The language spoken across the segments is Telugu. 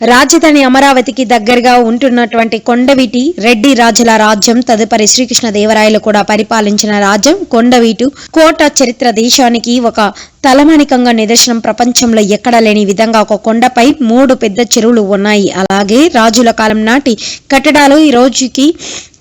రాజధాని అమరావతికి దగ్గరగా ఉంటున్నటువంటి కొండవీటి రెడ్డి రాజుల రాజ్యం తదుపరి శ్రీకృష్ణదేవరాయలు కూడా పరిపాలించిన రాజ్యం కొండవీటు కోట చరిత్ర దేశానికి ఒక తలమానికంగా నిదర్శనం. ప్రపంచంలో ఎక్కడా లేని విధంగా ఒక కొండపై 3 పెద్ద చెరువులు ఉన్నాయి. అలాగే రాజుల కాలం నాటి కట్టడాలు ఈ రోజుకి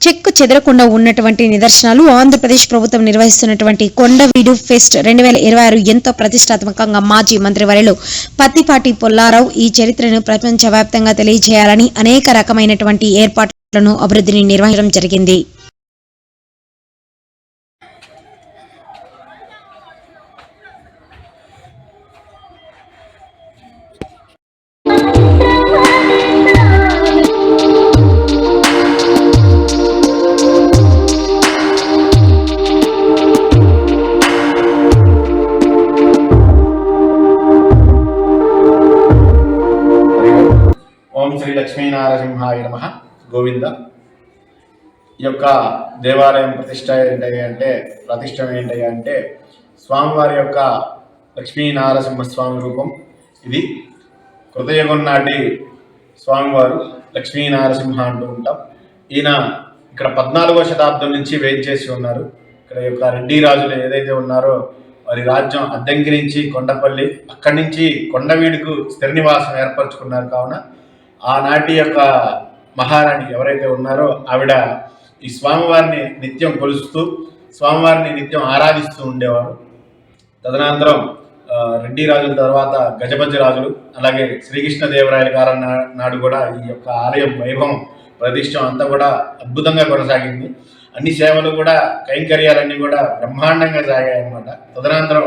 చెక్కు చెదరకుండా ఉన్నటువంటి నిదర్శనాలు. ఆంధ్రప్రదేశ్ ప్రభుత్వం నిర్వహిస్తున్నటువంటి కొండవీడు ఫెస్ట్ 2026 ఎంతో ప్రతిష్టాత్మకంగా మాజీ మంత్రివర్యులు పత్తిపాటి పుల్లారావు ఈ చరిత్రను ప్రపంచవ్యాప్తంగా తెలియజేయాలని అనేక రకమైనటువంటి ఏర్పాట్లను అభివృద్ధిని నిర్వహించడం జరిగింది. ఓం శ్రీ లక్ష్మీనారసింహాయ నమః. గోవింద. ఈ యొక్క దేవాలయం ప్రతిష్ట ఏంటి అంటే స్వామివారి యొక్క లక్ష్మీనారసింహస్వామి రూపం. ఇది కృతయుగం నాటి స్వామివారు లక్ష్మీనారసింహ అంటూ ఉంటాం. ఈయన ఇక్కడ 14వ శతాబ్దం నుంచి వేయించేసి ఉన్నారు. ఇక్కడ యొక్క రెడ్డి రాజులు ఏదైతే ఉన్నారో వారి రాజ్యం అద్దంకి నుంచి కొండపల్లి, అక్కడి నుంచి కొండవీడుకు స్థిర నివాసం ఏర్పరచుకున్నారు. కావున ఆనాటి యొక్క మహారాణి ఎవరైతే ఉన్నారో ఆవిడ ఈ స్వామివారిని నిత్యం కొలుస్తూ స్వామివారిని నిత్యం ఆరాధిస్తూ ఉండేవారు. తదనంతరం రెడ్డి రాజుల తర్వాత గజపతి రాజులు, అలాగే శ్రీకృష్ణదేవరాయల కాలం నాడు కూడా ఈ యొక్క ఆలయం వైభవం ప్రతిష్టం అంతా కూడా అద్భుతంగా కొనసాగింది. అన్ని సేవలు కూడా కైంకర్యాలన్నీ కూడా బ్రహ్మాండంగా సాగాయి అన్నమాట. తదనంతరం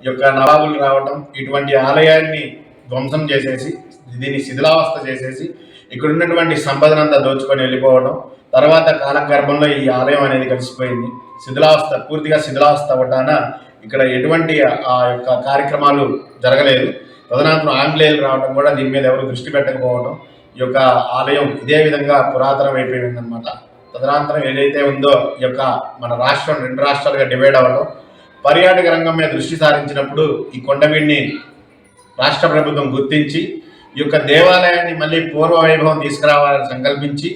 ఈ యొక్క నవాబులు రావటం, ఇటువంటి ఆలయాన్ని ధ్వంసం చేసేసి దీన్ని శిథిలావస్థ చేసేసి ఇక్కడ ఉన్నటువంటి సంపదనంతా దోచుకొని వెళ్ళిపోవడం, తర్వాత కాలగర్భంలో ఈ ఆలయం అనేది కలిసిపోయింది. పూర్తిగా శిథిలావస్థ అవ్వటాన ఇక్కడ ఎటువంటి ఆ యొక్క కార్యక్రమాలు జరగలేదు. తదనంతరం ఆంగ్లేయులు రావడం కూడా దీని మీద ఎవరు దృష్టి పెట్టకపోవడం, ఈ యొక్క ఆలయం ఇదే విధంగా పురాతనం అయిపోయింది అనమాట. తదనంతరం ఏదైతే ఉందో ఈ యొక్క మన రాష్ట్రం 2 రాష్ట్రాలుగా డివైడ్ అవ్వడం, పర్యాటక రంగం మీద దృష్టి సారించినప్పుడు ఈ కొండవీడిని రాష్ట్ర ప్రభుత్వం గుర్తించి ఈ యొక్క దేవాలయాన్ని మళ్ళీ పూర్వ వైభవం తీసుకురావాలని సంకల్పించి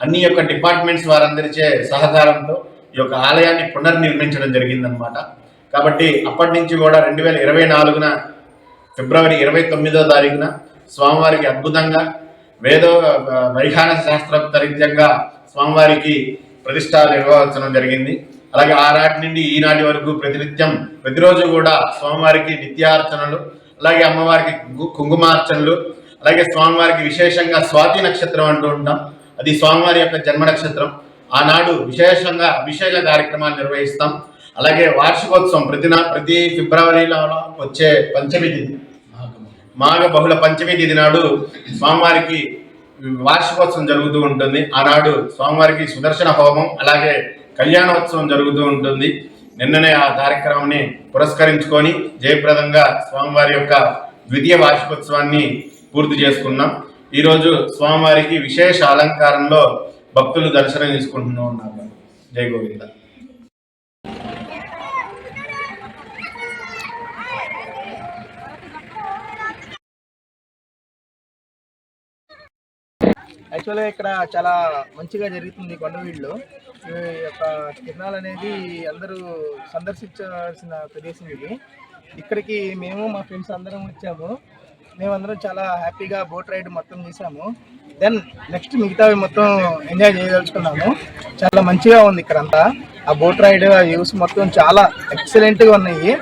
అన్ని యొక్క డిపార్ట్మెంట్స్ వారందరిచే సహకారంతో ఈ యొక్క ఆలయాన్ని పునర్నిర్మించడం జరిగిందనమాట. కాబట్టి అప్పటి నుంచి కూడా 2024 ఫిబ్రవరి 29వ తారీఖున స్వామివారికి అద్భుతంగా వైఖానస శాస్త్రోక్తరీత్యంగా స్వామివారికి ప్రతిష్ట నిర్వహించడం జరిగింది. అలాగే ఆనాటి నుండి ఈనాటి వరకు ప్రతిరోజు కూడా స్వామివారికి నిత్యార్చనలు, అలాగే అమ్మవారికి కుంకుమార్చనలు, అలాగే స్వామివారికి విశేషంగా స్వాతి నక్షత్రం అంటూ ఉంటాం. అది స్వామివారి యొక్క జన్మ నక్షత్రం. ఆనాడు విశేషంగా అభిషేక కార్యక్రమాలు నిర్వహిస్తాం. అలాగే వార్షికోత్సవం ప్రతి ఫిబ్రవరిలో వచ్చే పంచమి తిథి, మాఘ బహుళ పంచమి తిథి నాడు స్వామివారికి వార్షికోత్సవం జరుగుతూ ఉంటుంది. ఆనాడు స్వామివారికి సుదర్శన హోమం, అలాగే కళ్యాణోత్సవం జరుగుతూ ఉంటుంది. నిన్ననే ఆ కార్యక్రమాన్ని పురస్కరించుకొని జయప్రదంగా స్వామివారి యొక్క ద్వితీయ వార్షికోత్సవాన్ని పూర్తి చేసుకున్నాం. ఈరోజు స్వామివారికి విశేష అలంకారంలో భక్తులు దర్శనం తీసుకుంటూ ఉన్నారు. జై గోవింద. యాక్చువల్గా ఇక్కడ చాలా మంచిగా జరుగుతుంది కొండవీడులో. ఈ యొక్క తిరునాళ్ళు అనేది అందరూ సందర్శించాల్సిన ప్రదేశం ఇది. ఇక్కడికి మేము మా ఫ్రెండ్స్ అందరం వచ్చాము. మేమందరం చాలా హ్యాపీగా బోట్ రైడ్ మొత్తం చేసాము. దెన్ నెక్స్ట్ మిగతావి మొత్తం ఎంజాయ్ చేయదలుచుకున్నాము. చాలా మంచిగా ఉంది ఇక్కడంతా. ఆ బోట్ రైడ్, ఆ వ్యూస్ మొత్తం చాలా ఎక్సలెంట్గా ఉన్నాయి.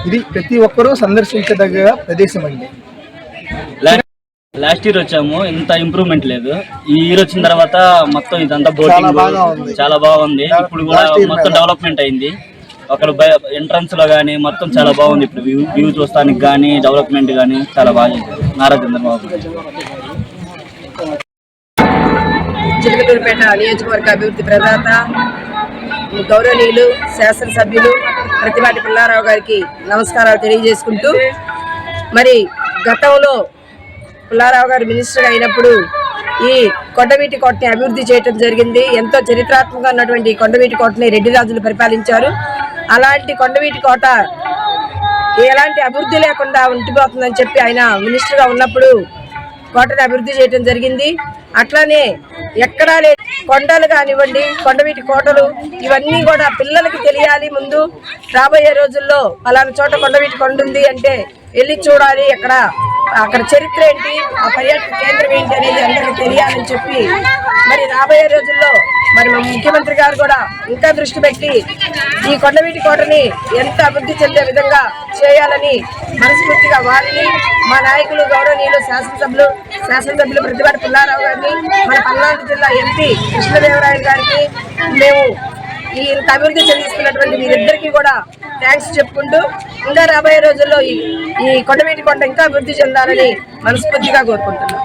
ఇది ప్రతి ఒక్కరూ సందర్శించదగ్గ ప్రదేశం అండి. లాస్ట్ ఇయర్ వచ్చాము, ఇంత ఇంప్రూవ్మెంట్ లేదు. ఈ ఇయర్ వచ్చిన తర్వాత మొత్తం ఇదంతా బోటింగ్ చాలా బాగుంది. ఇప్పుడు కూడా మొత్తం డెవలప్మెంట్ అయింది. అక్కడ ఎంట్రన్స్ లో కానీ మొత్తం చాలా బాగుంది. ఇప్పుడు వ్యూ చూస్తానికి కానీ డెవలప్మెంట్ కానీ చాలా బాగుంది. నారా చంద్రబాబు. చిలకలూరిపేట నియోజకవర్గ అభివృద్ధి ప్రదాత గౌరవనీయులు శాసనసభ్యులు పత్తిపాటి పుల్లారావు గారికి నమస్కారాలు తెలియజేసుకుంటూ, మరి గతంలో పుల్లారావు గారు మినిస్టర్గా అయినప్పుడు ఈ కొండవీటి కోటని అభివృద్ధి చేయడం జరిగింది. ఎంతో చరిత్రాత్మకంగా ఉన్నటువంటి కొండవీటి కోటని రెడ్డి రాజులు పరిపాలించారు. అలాంటి కొండవీటి కోట ఎలాంటి అభివృద్ధి లేకుండా ఉండిపోతుందని చెప్పి ఆయన మినిస్టర్గా ఉన్నప్పుడు కోటని అభివృద్ధి చేయడం జరిగింది. అట్లానే ఎక్కడా లే కొండలు కానివ్వండి, కొండవీటి కోటలు, ఇవన్నీ కూడా పిల్లలకి తెలియాలి. ముందు రాబోయే రోజుల్లో పలానా చోట కొండవీటి కొండ ఉంది అంటే వెళ్ళి చూడాలి, అక్కడ చరిత్ర ఏంటి, ఆ పర్యాటక కేంద్రం ఏంటి అనేది అందరికీ తెలియాలని చెప్పి మరి రాబోయే రోజుల్లో మరి మా ముఖ్యమంత్రి గారు కూడా ఇంకా దృష్టి పెట్టి ఈ కొండవీటి కోటని ఎంత అభివృద్ధి చెందే విధంగా చేయాలని మనస్ఫూర్తిగా వారిని, మా నాయకులు గౌరవనీయులు శాసనసభ్యులు ప్రతిపాటి పుల్లారావు గారిని, మన పల్నాడు జిల్లా ఎంపీ కృష్ణదేవరాయలు గారికి మేము ఈ ఇంత అభివృద్ధి చెందిస్తున్నటువంటి వీరిద్దరికీ కూడా థ్యాంక్స్ చెప్పుకుంటూ ఇంకా రాబోయే రోజుల్లో ఈ కొండవీటి కొండ ఇంకా అభివృద్ధి చెందాలని మనస్ఫూర్తిగా కోరుకుంటున్నాం.